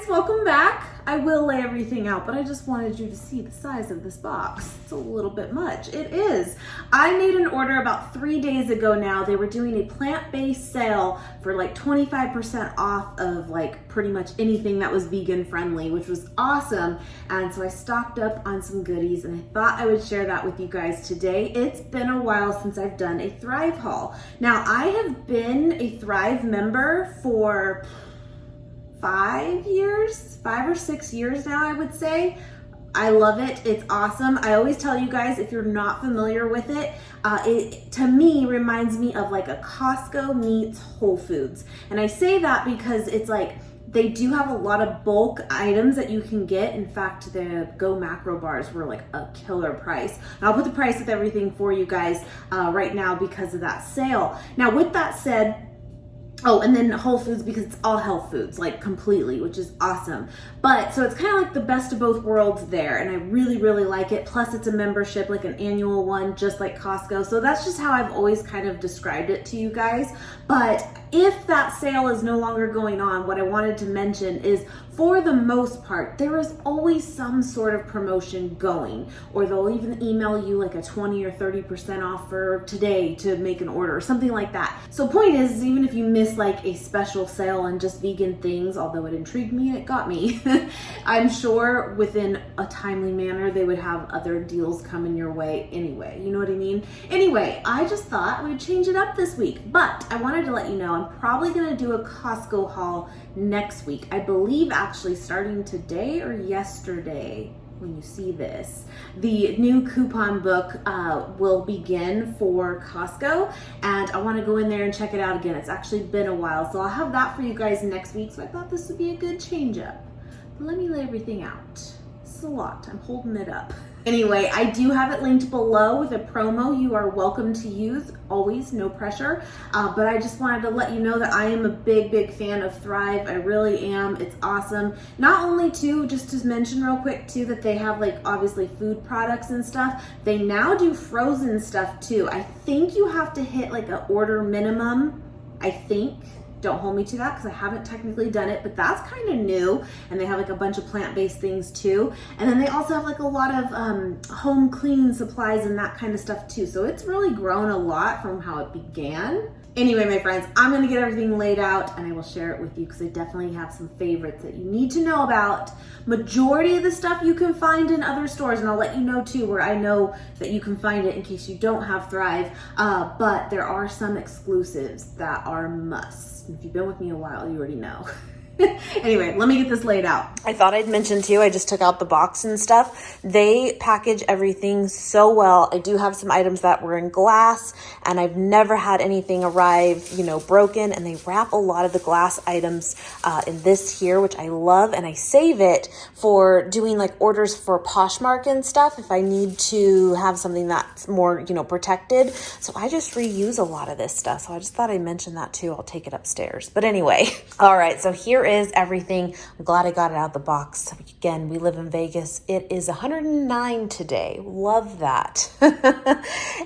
welcome back. I will lay everything out, but I just wanted you to see the size of this box. It's a little bit much. It is. I made an order about 3 days ago now. They were doing a plant-based sale for like 25% off of like pretty much anything that was vegan friendly, which was awesome. And so I stocked up on some goodies and I thought I would share that with you guys today. It's been a while since I've done a Thrive haul. Now, I have been a Thrive member for 5 or 6 years now, I would say. I love it. It's awesome. I always tell you guys, if you're not familiar with it, it to me reminds me of like a Costco meets Whole Foods. And I say that because it's like they do have a lot of bulk items that you can get. In fact, the Go Macro bars were like a killer price. And I'll put the price with everything for you guys right now because of that sale. Now, with that said, oh, and then Whole Foods because it's all health foods, like completely, which is awesome. But so it's kind of like the best of both worlds there. And I really, really like it. Plus it's a membership, like an annual one, just like Costco. So that's just how I've always kind of described it to you guys. But if that sale is no longer going on, what I wanted to mention is for the most part, there is always some sort of promotion going, or they'll even email you like a 20 or 30% off for today to make an order or something like that. So point is, even if you miss like a special sale on just vegan things, although it intrigued me and it got me, I'm sure within a timely manner, they would have other deals coming your way anyway. You know what I mean? Anyway, I just thought we'd change it up this week, but I wanted to let you know I'm probably gonna do a Costco haul next week. I believe actually starting today or yesterday when you see this, the new coupon book will begin for Costco, and I want to go in there and check it out again. It's actually been a while, so I'll have that for you guys next week, so I thought this would be a good change up. But let me lay everything out. It's a lot. I'm holding it up. Anyway, I do have it linked below with a promo you are welcome to use, always, no pressure. But I just wanted to let you know that I am a big fan of Thrive. I really am. It's awesome. Not only too, just to mention real quick too, that they have like obviously food products and stuff. They now do frozen stuff too. I think you have to hit like an order minimum, I think. Don't hold me to that because I haven't technically done it, but that's kind of new. And they have like a bunch of plant-based things too. And then they also have like a lot of home cleaning supplies and that kind of stuff too. So it's really grown a lot from how it began. Anyway, my friends, I'm gonna get everything laid out and I will share it with you because I definitely have some favorites that you need to know about. Majority of the stuff you can find in other stores, and I'll let you know too where I know that you can find it in case you don't have Thrive, but there are some exclusives that are musts. If you've been with me a while, you already know. Anyway, let me get this laid out. I thought I'd mention too, I just took out the box and stuff. They package everything so well. I do have some items that were in glass and I've never had anything arrive, you know, broken, and they wrap a lot of the glass items in this here, which I love, and I save it for doing like orders for Poshmark and stuff if I need to have something that's more, you know, protected. So I just reuse a lot of this stuff. So I just thought I'd mention that too. I'll take it upstairs. But anyway, all right, so here is everything. I'm glad I got it out the box. Again, we live in Vegas. It is 109 today. Love that.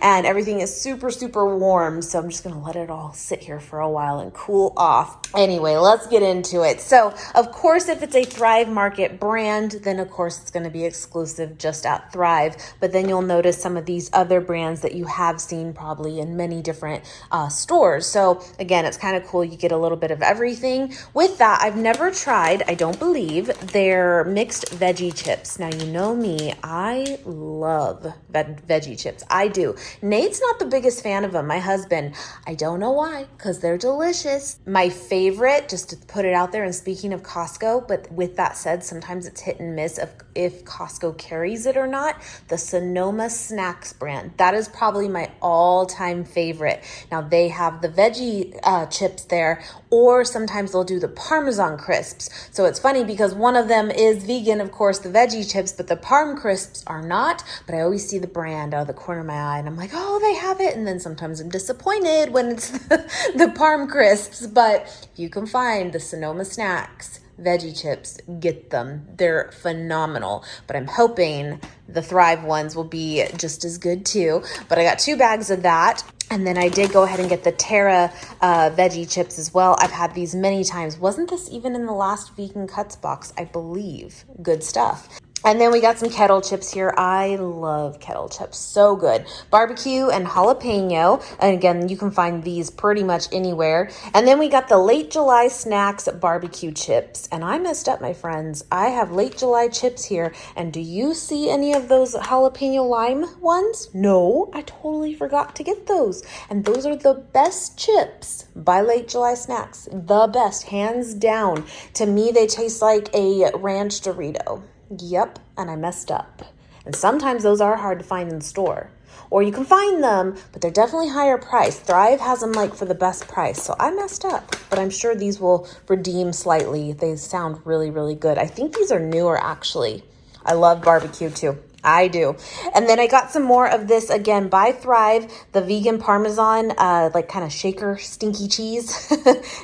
And everything is super warm. So I'm just going to let it all sit here for a while and cool off. Anyway, let's get into it. So of course, if it's a Thrive Market brand, then of course it's going to be exclusive just at Thrive. But then you'll notice some of these other brands that you have seen probably in many different stores. So again, it's kind of cool. You get a little bit of everything. With that, I've never tried, I don't believe, their mixed veggie chips. Now, you know me, I love veggie chips. I do. Nate's not the biggest fan of them, my husband. I don't know why, because they're delicious. My favorite, just to put it out there, and speaking of Costco, but with that said, sometimes it's hit and miss of if Costco carries it or not, the Sonoma Snacks brand. That is probably my all-time favorite. Now, they have the veggie chips there, or sometimes they'll do the Parmesan crisps. So it's funny because one of them is vegan, of course, the veggie chips, but the Parm crisps are not. But I always see the brand out of the corner of my eye and I'm like, oh, they have it. And then sometimes I'm disappointed when it's the Parm crisps. But you can find the Sonoma Snacks veggie chips, get them. They're phenomenal, but I'm hoping the Thrive ones will be just as good too. But I got 2 bags of that. And then I did go ahead and get the Terra veggie chips as well. I've had these many times. Wasn't this even in the last Vegan Cuts box? I believe. Good stuff. And then we got some kettle chips here. I love kettle chips. So good. Barbecue and jalapeno. And again, you can find these pretty much anywhere. And then we got the Late July Snacks barbecue chips. And I messed up, my friends. I have Late July chips here. And do you see any of those jalapeno lime ones? No, I totally forgot to get those. And those are the best chips by Late July Snacks. The best, hands down. To me, they taste like a ranch Dorito. Yep, and I messed up. And sometimes those are hard to find in the store. Or you can find them, but they're definitely higher priced. Thrive has them like for the best price. So I messed up, but I'm sure these will redeem slightly. They sound really, really good. I think these are newer actually. I love barbecue too. I do. And then I got some more of this again by Thrive, the vegan Parmesan, like kind of shaker stinky cheese.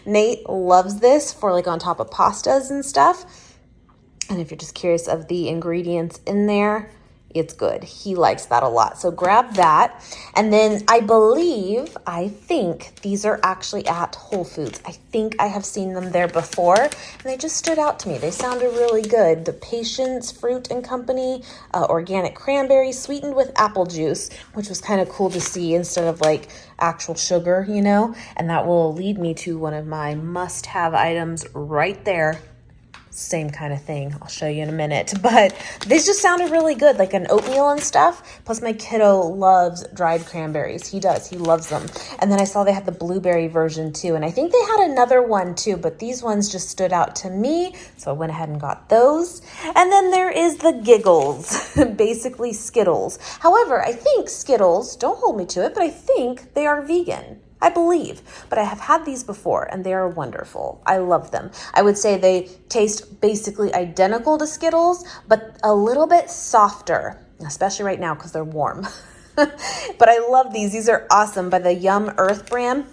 Nate loves this for like on top of pastas and stuff. And if you're just curious of the ingredients in there, it's good. He likes that a lot. So grab that. And then I think these are actually at Whole Foods. I think I have seen them there before, and they just stood out to me. They sounded really good. The Patience Fruit and Company, organic cranberry sweetened with apple juice, which was kind of cool to see instead of like actual sugar, you know? And that will lead me to one of my must-have items right there. Same kind of thing. I'll show you in a minute. But these just sounded really good, like an oatmeal and stuff. Plus my kiddo loves dried cranberries. He does. He loves them. And then I saw they had the blueberry version too. And I think they had another one too, but these ones just stood out to me. So I went ahead and got those. And then there is the Giggles, basically Skittles. However, I think Skittles, don't hold me to it, but I think they are vegan. I believe, but I have had these before and they are wonderful. I love them. I would say they taste basically identical to Skittles, but a little bit softer, especially right now because they're warm. But I love these. These are awesome by the Yum Earth brand.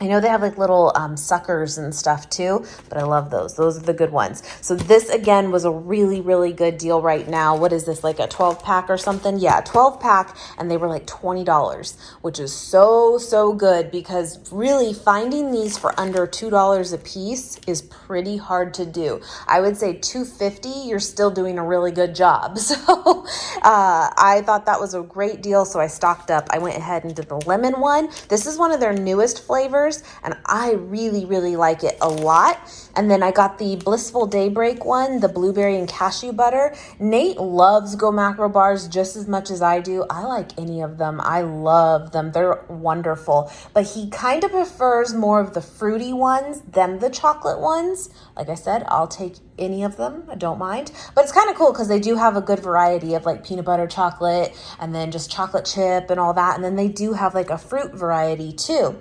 I know they have like little suckers and stuff too, but I love those. Those are the good ones. So this again was a really, really good deal right now. What is this, like a 12 pack or something? Yeah, 12 pack, and they were like $20, which is so, so good because really finding these for under $2 a piece is pretty hard to do. I would say $2.50, you're still doing a really good job. So I thought that was a great deal, so I stocked up. I went ahead and did the lemon one. This is one of their newest flavors, and I really, really like it a lot. And then I got the Blissful Daybreak one, the blueberry and cashew butter. Nate loves Go Macro bars just as much as I do. I like any of them. I love them. They're wonderful. But he kind of prefers more of the fruity ones than the chocolate ones. Like I said, I'll take any of them. I don't mind. But it's kind of cool because they do have a good variety of like peanut butter chocolate and then just chocolate chip and all that. And then they do have like a fruit variety too.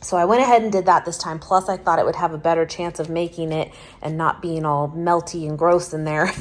So I went ahead and did that this time. Plus, I thought it would have a better chance of making it and not being all melty and gross in there.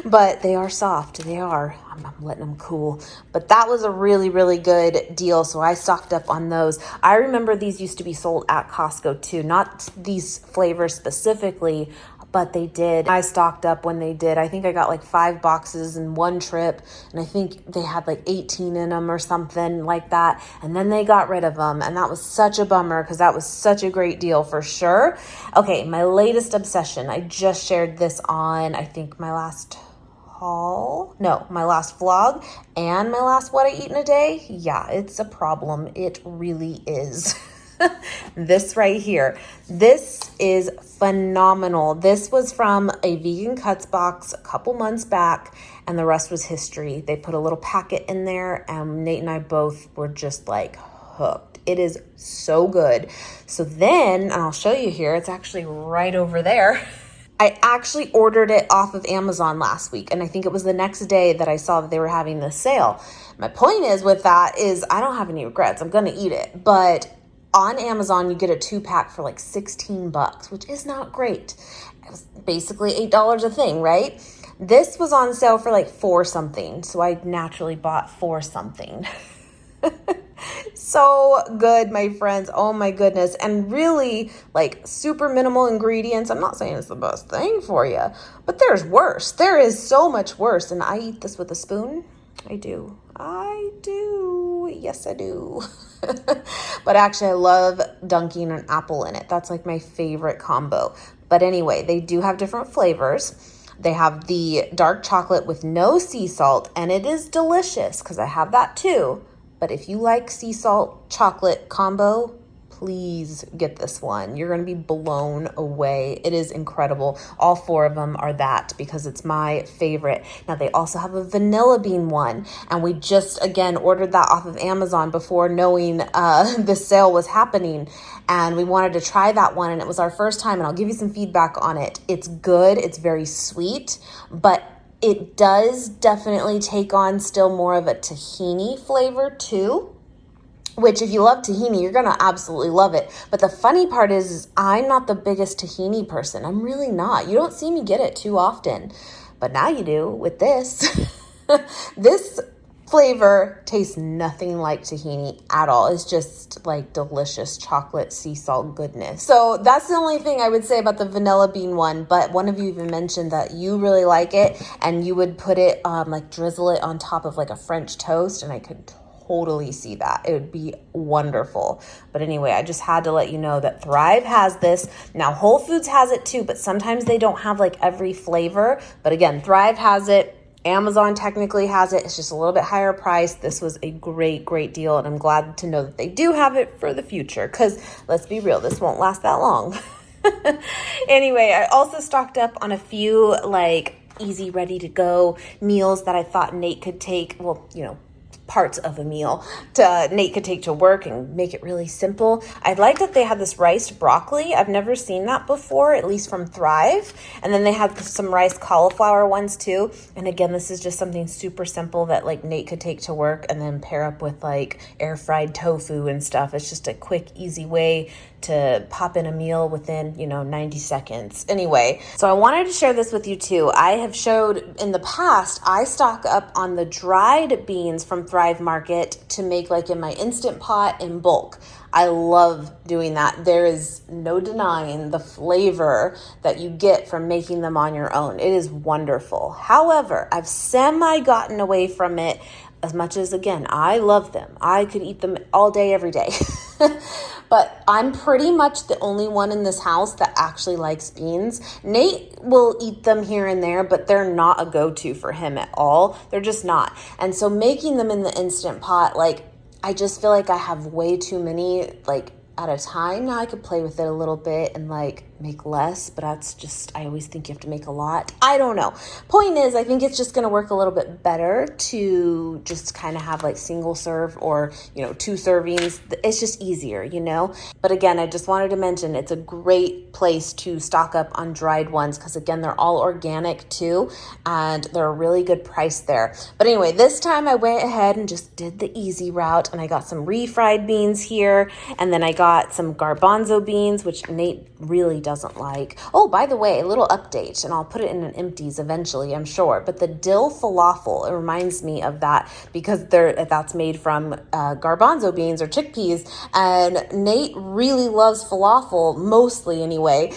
But they are soft. They are. I'm letting them cool. But that was a really, really good deal. So I stocked up on those. I remember these used to be sold at Costco too. Not these flavors specifically, but they did. I stocked up when they did. I think I got like 5 boxes in one trip, and I think they had like 18 in them or something like that. And then they got rid of them, and that was such a bummer because that was such a great deal for sure. Okay, my latest obsession. I just shared this on, I think, my last vlog and my last What I Eat in a Day. Yeah, it's a problem. It really is. This right here. This is phenomenal. This was from a Vegan Cuts box a couple months back, and the rest was history. They put a little packet in there, and Nate and I both were just like hooked. It is so good. So then, and I'll show you here, it's actually right over there. I actually ordered it off of Amazon last week, and I think it was the next day that I saw that they were having this sale. My point is with that is I don't have any regrets. I'm going to eat it, but on Amazon, you get a 2-pack for like $16, which is not great. It was basically $8 a thing, right? This was on sale for like 4 something, so I naturally bought 4 something. So good, my friends. Oh my goodness. And really like super minimal ingredients. I'm not saying it's the best thing for you, but there's worse. There is so much worse. And I eat this with a spoon. I do. Yes, I do. But actually, I love dunking an apple in it. That's like my favorite combo. But anyway, they do have different flavors. They have the dark chocolate with no sea salt, and it is delicious because I have that too. But if you like sea salt chocolate combo, please get this one. You're going to be blown away. It is incredible. All 4 of them are that because it's my favorite. Now they also have a vanilla bean one, and we just again ordered that off of Amazon before knowing this sale was happening, and we wanted to try that one, and it was our first time, and I'll give you some feedback on it. It's good. It's very sweet, but it does definitely take on still more of a tahini flavor too. Which if you love tahini, you're going to absolutely love it. But the funny part is I'm not the biggest tahini person. I'm really not. You don't see me get it too often. But now you do with this. This flavor tastes nothing like tahini at all. It's just like delicious chocolate sea salt goodness. So that's the only thing I would say about the vanilla bean one. But one of you even mentioned that you really like it and you would put it, like drizzle it on top of like a French toast. And I could totally see that. It would be wonderful. But anyway, I just had to let you know that Thrive has this. Now Whole Foods has it too, but sometimes they don't have like every flavor. But again, Thrive has it. Amazon technically has it. It's just a little bit higher price. This was a great, great deal. And I'm glad to know that they do have it for the future. Because let's be real, this won't last that long. Anyway, I also stocked up on a few like easy, ready to go meals that I thought Nate could take. Well, parts of a meal Nate could take to work and make it really simple. I like that they had this riced broccoli. I've never seen that before, at least from Thrive. And then they had some riced cauliflower ones too. And again, this is just something super simple that like Nate could take to work and then pair up with like air fried tofu and stuff. It's just a quick, easy way to pop in a meal within, 90 seconds. Anyway, so I wanted to share this with you too. I have showed in the past, I stock up on the dried beans from thrivemarket to make like in my Instant Pot in bulk. I love doing that. There is no denying the flavor that you get from making them on your own. It is wonderful. However, I've gotten away from it as much as, again, I love them. I could eat them all day, every day. But I'm pretty much the only one in this house that actually likes beans. Nate will eat them here and there, but they're not a go-to for him at all. They're just not. And so making them in the Instant Pot, like, I just feel like I have way too many, like, at a time. Now I could play with it a little bit and like make less, but that's just, I always think you have to make a lot. I don't know. Point is, I think it's just going to work a little bit better to just kind of have like single serve or, 2 servings. It's just easier, But again, I just wanted to mention it's a great place to stock up on dried ones because again, they're all organic too, and they're a really good price there. But anyway, this time I went ahead and just did the easy route and I got some refried beans here, and then I got some garbanzo beans, which Nate really doesn't like. Oh, by the way, a little update, and I'll put it in an empties eventually, I'm sure. But the dill falafel, it reminds me of that because that's made from garbanzo beans or chickpeas, and Nate really loves falafel, mostly anyway,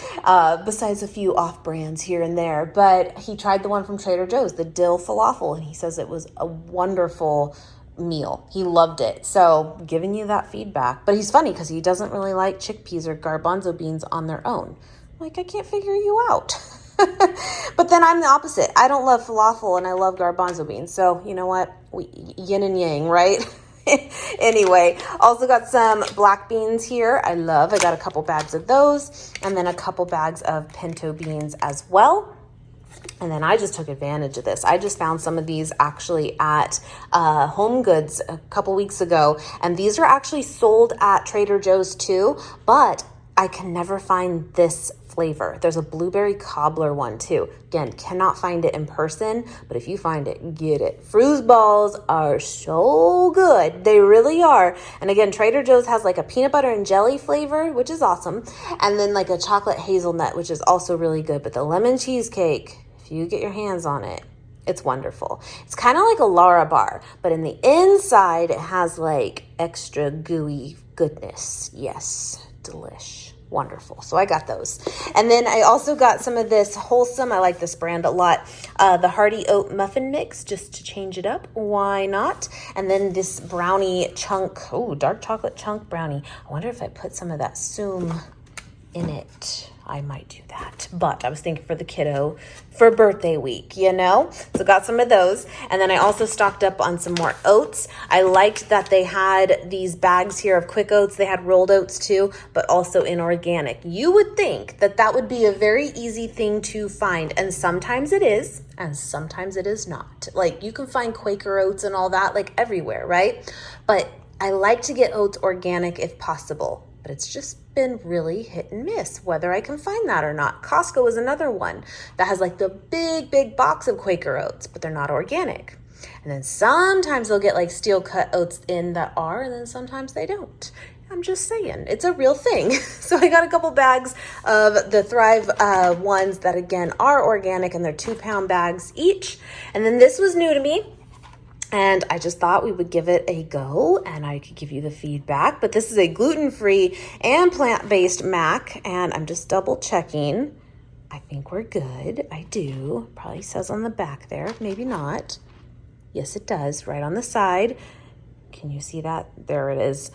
besides a few off-brands here and there. But he tried the one from Trader Joe's, the dill falafel, and he says it was a wonderful meal. He loved it. So giving you that feedback. But he's funny because he doesn't really like chickpeas or garbanzo beans on their own. Like, I can't figure you out. But then I'm the opposite. I don't love falafel and I love garbanzo beans. So you know what? Yin and yang, right? Anyway, also got some black beans here. I got a couple bags of those, and then a couple bags of pinto beans as well. And then I just took advantage of this. I just found some of these actually at Home Goods a couple weeks ago. And these are actually sold at Trader Joe's too. But I can never find this flavor. There's a blueberry cobbler one too. Again, cannot find it in person. But if you find it, get it. Fruz balls are so good. They really are. And again, Trader Joe's has like a peanut butter and jelly flavor, which is awesome. And then like a chocolate hazelnut, which is also really good. But the lemon cheesecake, if you get your hands on it, It's wonderful. It's kind of like a Lara bar, but in the inside, it has like extra gooey goodness. Yes, delish. Wonderful. So I got those. And then I also got some of this wholesome, I like this brand a lot, the Hearty Oat Muffin Mix, just to change it up. Why not? And then this brownie chunk, dark chocolate chunk brownie. I wonder if I put some of that Soom in it. I might do that, but I was thinking for the kiddo for birthday week, you know? So got some of those. And then I also stocked up on some more oats. I liked that they had these bags here of quick oats. They had rolled oats too, but also in organic. You would think that that would be a very easy thing to find. And sometimes it is, and sometimes it is not. Like you can find Quaker oats and all that like everywhere, right? But I like to get oats organic if possible. But it's just been really hit and miss whether I can find that or not. Costco is another one that has like the big box of Quaker oats, but they're not organic. And then sometimes they'll get like steel cut oats in that are, and then sometimes they don't. I'm just saying, it's a real thing. So I got a couple bags of the Thrive ones that again are organic, and they're 2-pound bags each. And then this was new to me. And I just thought we would give it a go and I could give you the feedback. But this is a gluten-free and plant-based mac. And I'm just double checking. I think we're good. I do. Probably says on the back there. Maybe not. Yes, it does. Right on the side. Can you see that? There it is.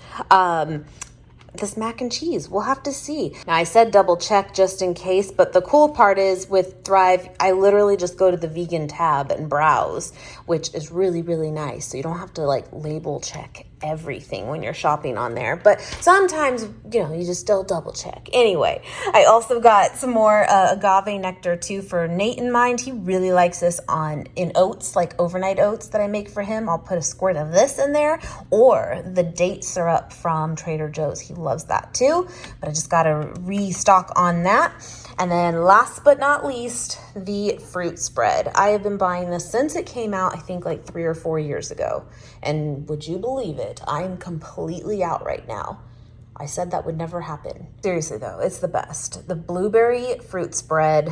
This mac and cheese, we'll have to see. Now I said double check just in case, but the cool part is with Thrive, I literally just go to the vegan tab and browse, which is really, really nice. So you don't have to like label check everything when you're shopping on there. But sometimes, you just still double check. Anyway, I also got some more agave nectar too for Nate in mind. He really likes this in oats, like overnight oats that I make for him. I'll put a squirt of this in there, or the date syrup from Trader Joe's. He loves that too, but I just got to restock on that. And then last but not least, the fruit spread. I have been buying this since it came out, I think like 3 or 4 years ago. And would you believe it? I'm completely out right now. I said that would never happen. Seriously though, it's the best. The blueberry fruit spread,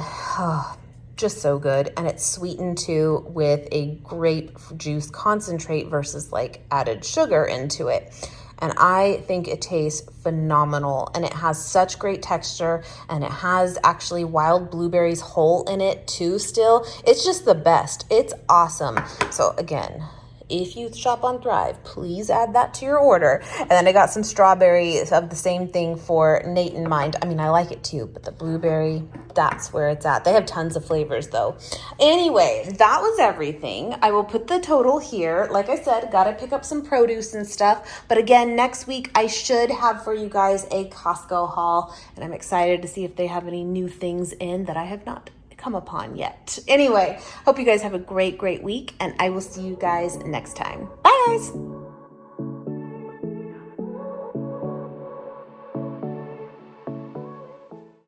just so good. And it's sweetened too with a grape juice concentrate versus like added sugar into it. And I think it tastes phenomenal, and it has such great texture, and it has actually wild blueberries whole in it too still. It's just the best. It's awesome. So again, if you shop on Thrive, please add that to your order. And then I got some strawberries of the same thing for Nate in mind. I mean, I like it too, but the blueberry, that's where it's at. They have tons of flavors though. Anyway, that was everything. I will put the total here. Like I said, got to pick up some produce and stuff. But again, next week I should have for you guys a Costco haul. And I'm excited to see if they have any new things in that I have not come upon yet. Anyway, hope you guys have a great week, and I will see you guys next time. Bye guys.